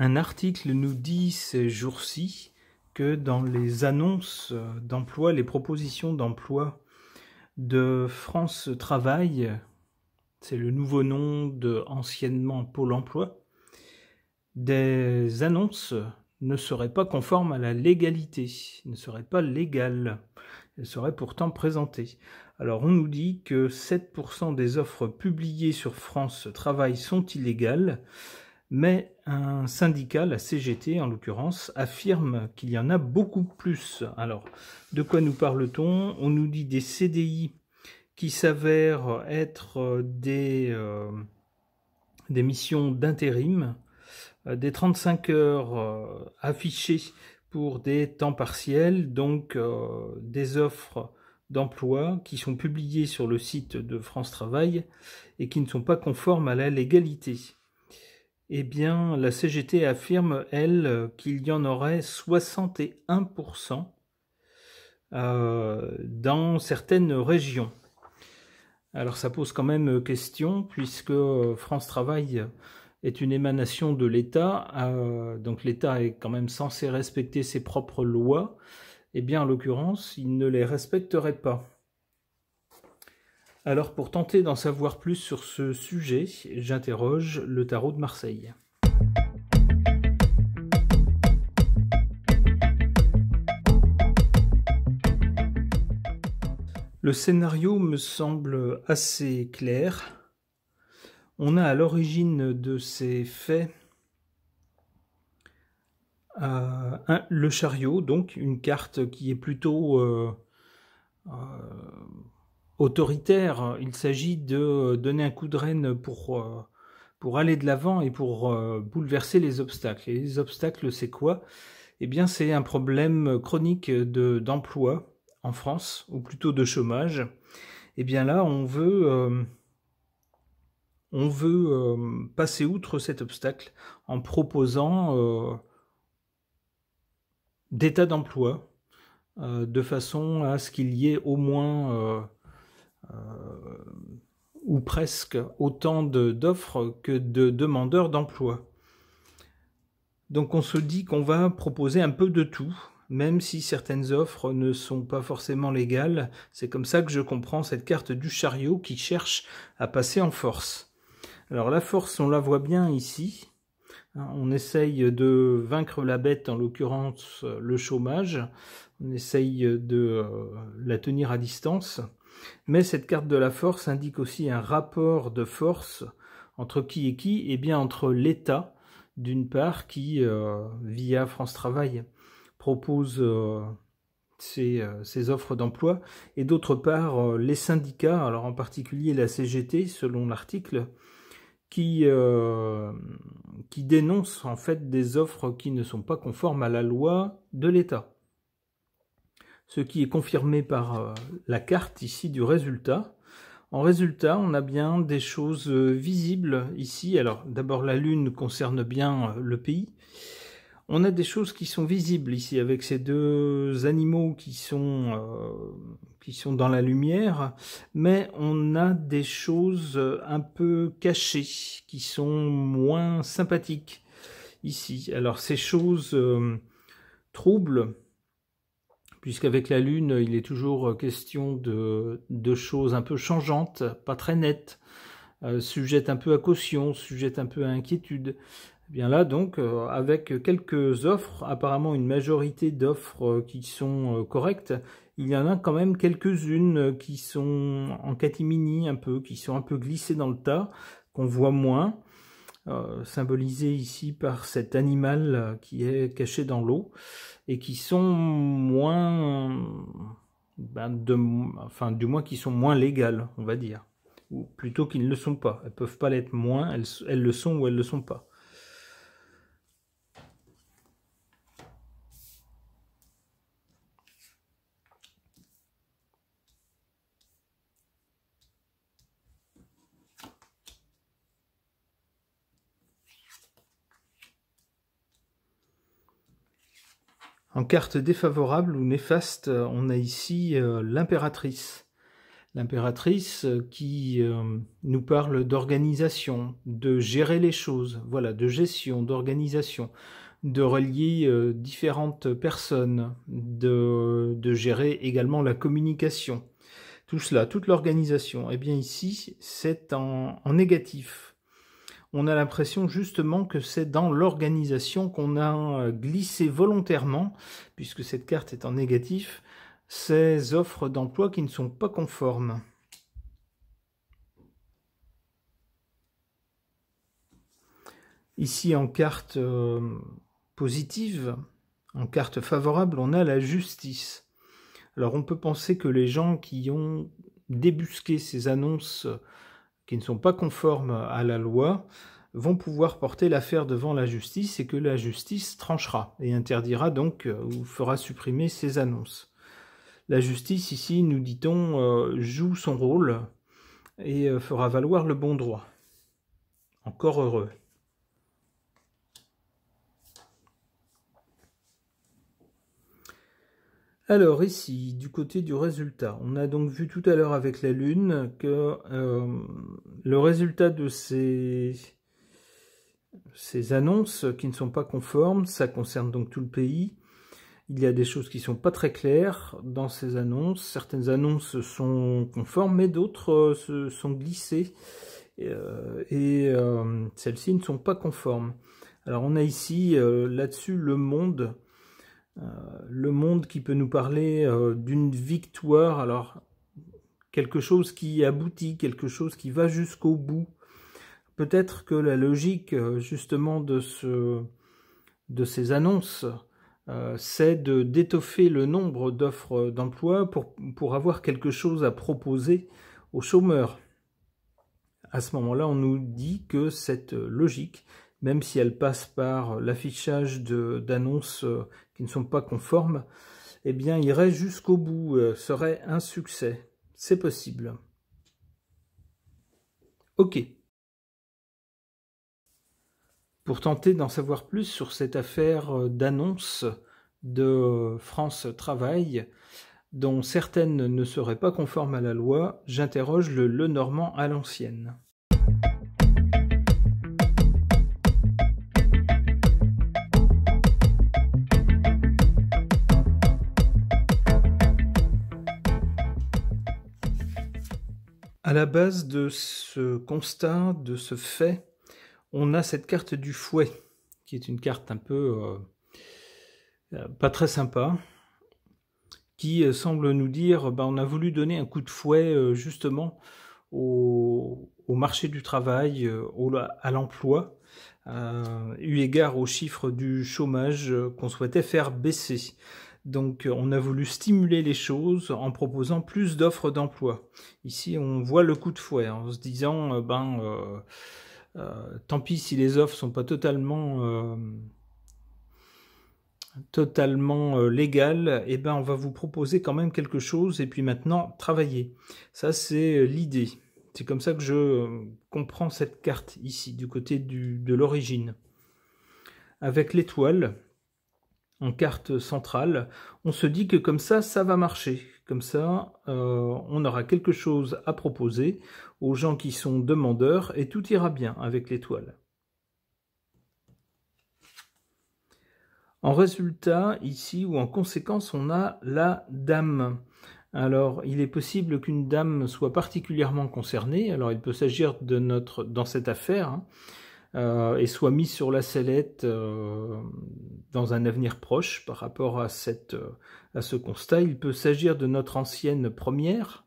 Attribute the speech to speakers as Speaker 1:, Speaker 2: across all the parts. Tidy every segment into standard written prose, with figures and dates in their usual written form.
Speaker 1: Un article nous dit ces jours-ci que dans les annonces d'emploi, les propositions d'emploi de France Travail, c'est le nouveau nom de anciennement Pôle emploi, des annonces ne seraient pas conformes à la légalité, ne seraient pas légales. Elles seraient pourtant présentées. Alors on nous dit que 7% des offres publiées sur France Travail sont illégales, mais un syndicat, la CGT en l'occurrence, affirme qu'il y en a beaucoup plus. Alors, de quoi nous parle-t-on? On nous dit des CDI qui s'avèrent être des missions d'intérim, des 35 heures affichées pour des temps partiels, donc des offres d'emploi qui sont publiées sur le site de France Travail et qui ne sont pas conformes à la légalité. Eh bien, la CGT affirme, elle, qu'il y en aurait 61% dans certaines régions. Alors ça pose quand même question, puisque France Travail est une émanation de l'État, donc l'État est quand même censé respecter ses propres lois. Eh bien, en l'occurrence, il ne les respecterait pas. Alors, pour tenter d'en savoir plus sur ce sujet, j'interroge le tarot de Marseille. Le scénario me semble assez clair. On a à l'origine de ces faits le chariot, donc une carte qui est plutôt autoritaire. Il s'agit de donner un coup de rêne pour aller de l'avant et pour bouleverser les obstacles. Et les obstacles, c'est quoi? Eh bien, c'est un problème chronique d'emploi en France, ou plutôt de chômage. Eh bien là, on veut passer outre cet obstacle en proposant des tas d'emplois de façon à ce qu'il y ait au moins ou presque autant d'offres que de demandeurs d'emploi. Donc on se dit qu'on va proposer un peu de tout, même si certaines offres ne sont pas forcément légales. C'est comme ça que je comprends cette carte du chariot qui cherche à passer en force. Alors la force, on la voit bien ici. On essaye de vaincre la bête, en l'occurrence le chômage. On essaye de la tenir à distance. Mais cette carte de la force indique aussi un rapport de force entre qui et qui? Eh bien entre l'État, d'une part, qui, via France Travail, propose ces offres d'emploi, et d'autre part, les syndicats, alors en particulier la CGT, selon l'article, qui dénoncent en fait des offres qui ne sont pas conformes à la loi de l'État. Ce qui est confirmé par la carte ici du résultat. En résultat, on a bien des choses visibles ici. Alors d'abord, la Lune concerne bien le pays. On a des choses qui sont visibles ici avec ces deux animaux qui sont dans la lumière, mais on a des choses un peu cachées qui sont moins sympathiques ici. Alors ces choses troublent, puisqu'avec la Lune, il est toujours question de choses un peu changeantes, pas très nettes, sujettes un peu à caution, sujettes un peu à inquiétude. Eh bien là, donc, avec quelques offres, apparemment une majorité d'offres qui sont correctes, il y en a quand même quelques-unes qui sont en catimini un peu, qui sont un peu glissées dans le tas, qu'on voit moins, symbolisées ici par cet animal qui est caché dans l'eau, et qui sont moins, enfin du moins qui sont moins légales, on va dire, ou plutôt qu'ils ne le sont pas. Elles peuvent pas l'être moins, elles le sont ou elles le sont pas. En carte défavorable ou néfaste, on a ici l'impératrice. l'impératrice qui nous parle d'organisation, de gérer les choses, voilà, de gestion, d'organisation, de relier différentes personnes, de gérer également la communication. Tout cela, toute l'organisation. Eh bien ici, c'est en négatif. On a l'impression justement que c'est dans l'organisation qu'on a glissé volontairement, puisque cette carte est en négatif, ces offres d'emploi qui ne sont pas conformes. Ici, en carte positive, en carte favorable, on a la justice. Alors on peut penser que les gens qui ont débusqué ces annonces qui ne sont pas conformes à la loi vont pouvoir porter l'affaire devant la justice et que la justice tranchera et interdira donc ou fera supprimer ces annonces. La justice ici, nous dit-on, joue son rôle et fera valoir le bon droit. Encore heureux. Alors ici, du côté du résultat, on a donc vu tout à l'heure avec la Lune que le résultat de ces annonces qui ne sont pas conformes, ça concerne donc tout le pays. Il y a des choses qui ne sont pas très claires dans ces annonces. Certaines annonces sont conformes, mais d'autres se sont glissées et celles-ci ne sont pas conformes. Alors on a ici là-dessus le monde qui peut nous parler d'une victoire, alors quelque chose qui aboutit, quelque chose qui va jusqu'au bout. Peut-être que la logique justement de ces annonces, c'est d'étoffer le nombre d'offres d'emploi pour avoir quelque chose à proposer aux chômeurs. À ce moment-là, on nous dit que cette logique, même si elle passe par l'affichage d'annonces qui ne sont pas conformes, eh bien, irait jusqu'au bout, serait un succès. C'est possible. Ok. Pour tenter d'en savoir plus sur cette affaire d'annonces de France Travail, dont certaines ne seraient pas conformes à la loi, j'interroge le Lenormand à l'ancienne. À la base de ce constat, de ce fait, on a cette carte du fouet, qui est une carte un peu pas très sympa, qui semble nous dire on a voulu donner un coup de fouet justement au marché du travail, à l'emploi, eu égard aux chiffres du chômage qu'on souhaitait faire baisser. Donc on a voulu stimuler les choses en proposant plus d'offres d'emploi. Ici on voit le coup de fouet en se disant tant pis si les offres sont pas totalement légales, et ben on va vous proposer quand même quelque chose et puis maintenant travailler. Ça c'est l'idée. C'est comme ça que je comprends cette carte ici du côté de l'origine. Avec l'étoile en carte centrale, on se dit que comme ça va marcher. Comme ça, on aura quelque chose à proposer aux gens qui sont demandeurs et tout ira bien avec l'étoile. En résultat, ici, ou en conséquence, on a la dame. Alors, il est possible qu'une dame soit particulièrement concernée. Alors, il peut s'agir de dans cette affaire, et soit mise sur la sellette dans un avenir proche par rapport à ce constat. Il peut s'agir de notre ancienne première.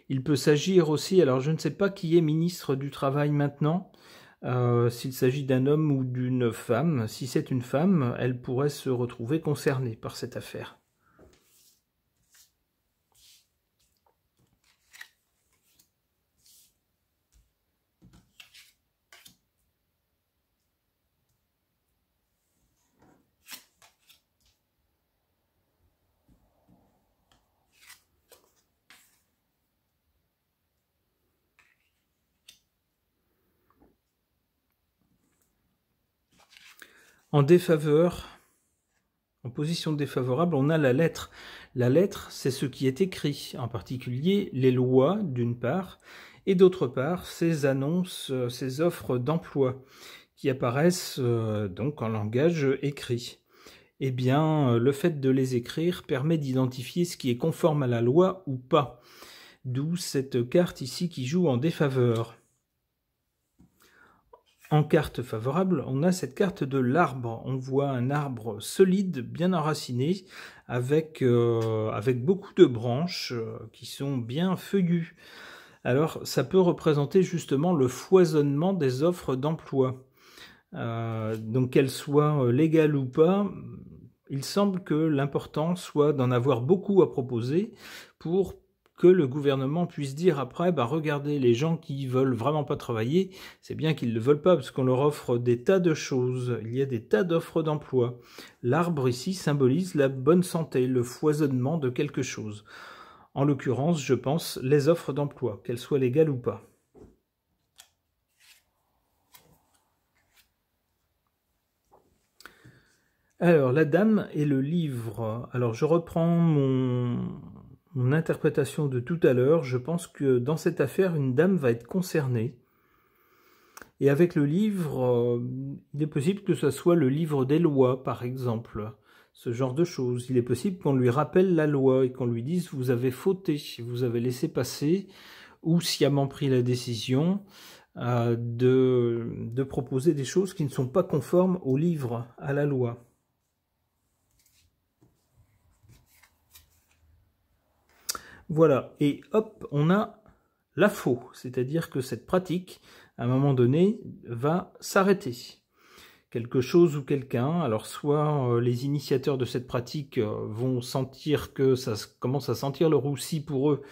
Speaker 1: Il peut s'agir aussi, alors je ne sais pas qui est ministre du Travail maintenant, s'il s'agit d'un homme ou d'une femme. Si c'est une femme, elle pourrait se retrouver concernée par cette affaire. En défaveur, en position défavorable, on a la lettre. La lettre, c'est ce qui est écrit, en particulier les lois, d'une part, et d'autre part, ces annonces, ces offres d'emploi qui apparaissent donc en langage écrit. Eh bien, le fait de les écrire permet d'identifier ce qui est conforme à la loi ou pas. D'où cette carte ici qui joue en défaveur. En carte favorable, on a cette carte de l'arbre. On voit un arbre solide, bien enraciné, avec beaucoup de branches qui sont bien feuillues. Alors, ça peut représenter justement le foisonnement des offres d'emploi. Donc, qu'elles soient légales ou pas, il semble que l'important soit d'en avoir beaucoup à proposer pour que le gouvernement puisse dire après, regardez, les gens qui veulent vraiment pas travailler, c'est bien qu'ils ne le veulent pas, parce qu'on leur offre des tas de choses, il y a des tas d'offres d'emploi. L'arbre ici symbolise la bonne santé, le foisonnement de quelque chose. En l'occurrence, je pense, les offres d'emploi, qu'elles soient légales ou pas. Alors, la dame et le livre. Alors, je reprends mon interprétation de tout à l'heure. Je pense que dans cette affaire, une dame va être concernée. Et avec le livre, il est possible que ce soit le livre des lois, par exemple. Ce genre de choses. Il est possible qu'on lui rappelle la loi et qu'on lui dise « vous avez fauté, vous avez laissé passer » ou sciemment pris la décision de proposer des choses qui ne sont pas conformes au livre, à la loi. Voilà, et hop, on a la faux, c'est-à-dire que cette pratique, à un moment donné, va s'arrêter. Quelque chose ou quelqu'un, alors soit les initiateurs de cette pratique vont sentir que ça commence à sentir le roussi pour eux,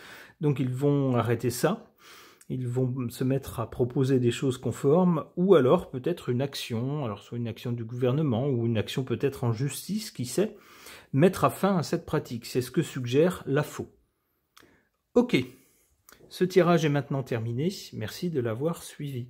Speaker 1: donc ils vont arrêter ça, ils vont se mettre à proposer des choses conformes, ou alors peut-être une action, alors soit une action du gouvernement, ou une action peut-être en justice, qui sait, mettre fin à cette pratique. C'est ce que suggère la faux. Ok, ce tirage est maintenant terminé, merci de l'avoir suivi.